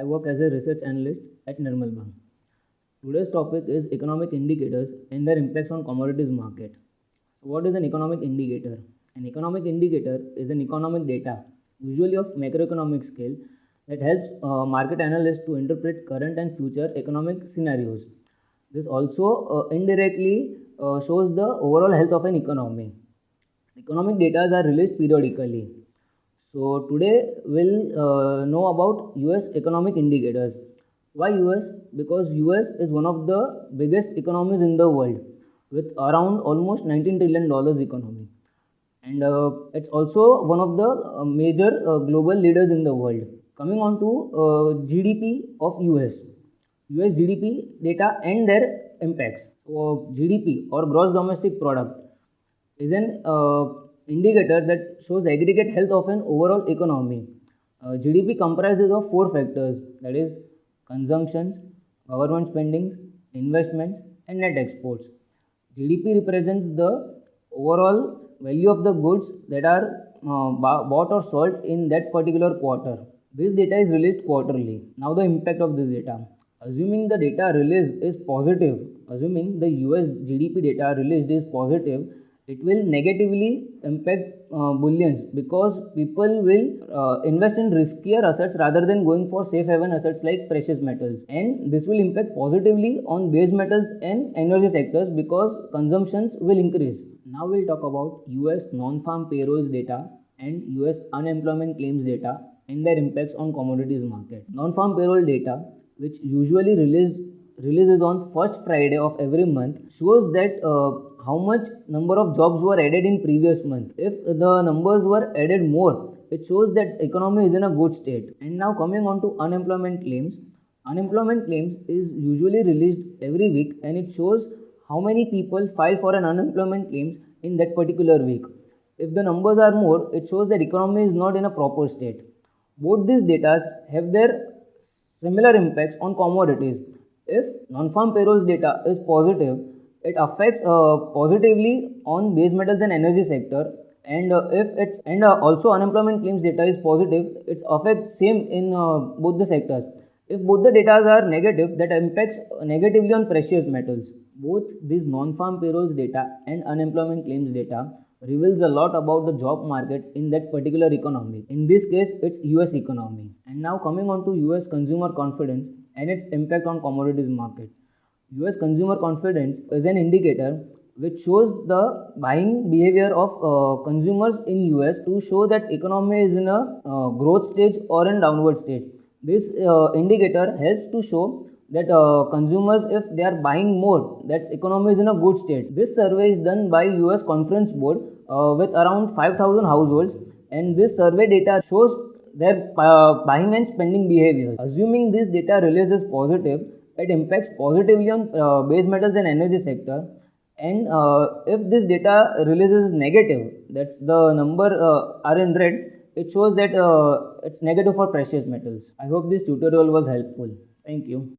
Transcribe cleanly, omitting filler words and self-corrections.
work as a research analyst at Nirmal Bang. Today's topic is economic indicators and their impacts on commodities market. So what is an economic indicator? An economic indicator is an economic data, usually of macroeconomic scale, that helps market analysts to interpret current and future economic scenarios. This also indirectly shows the overall health of an economy. Economic data are released periodically. So today we'll know about US economic indicators. Why US? Because US is one of the biggest economies in the world with around almost $19 trillion economy. And it's also one of the major global leaders in the world. Coming on to GDP of US. US GDP data and their impacts. So GDP or gross domestic product is an indicator that shows aggregate health of an overall economy. GDP comprises of four factors, that is consumptions, government spendings, investments and net exports. GDP represents the overall value of the goods that are bought or sold in that particular quarter. This data is released quarterly. Now the impact of this data. Assuming the data released is positive, assuming the US GDP data released is positive, it will negatively impact bullions because people will invest in riskier assets rather than going for safe haven assets like precious metals, and this will impact positively on base metals and energy sectors because consumptions will increase. Now we'll talk about US non-farm payrolls data and US unemployment claims data and their impacts on commodities market. Non-farm payroll data, which usually releases on first Friday of every month, shows that how much number of jobs were added in previous month. If the numbers were added more, it shows that economy is in a good state. And now coming on to unemployment claims. Unemployment claims is usually released every week and it shows how many people file for an unemployment claims in that particular week. If the numbers are more, it shows that economy is not in a proper state. Both these data have their similar impacts on commodities. If non-farm payrolls data is positive, it affects positively on base metals and energy sector, and also unemployment claims data is positive, it affects same in both the sectors. If both the data are negative, that impacts negatively on precious metals. Both these non-farm payrolls data and unemployment claims data reveals a lot about the job market in that particular economy. In this case, it's US economy. And now coming on to US consumer confidence and its impact on commodities market. US consumer confidence is an indicator which shows the buying behavior of consumers in US to show that economy is in a growth stage or in downward stage. This indicator helps to show that consumers, if they are buying more, that economy is in a good state. This survey is done by US Conference Board with around 5,000 households, and this survey data shows their buying and spending behavior. Assuming this data releases positive, it impacts positively on base metals and energy sector, and if this data releases negative, that's the number are in red, it shows that it's negative for precious metals. I hope this tutorial was helpful. Thank you.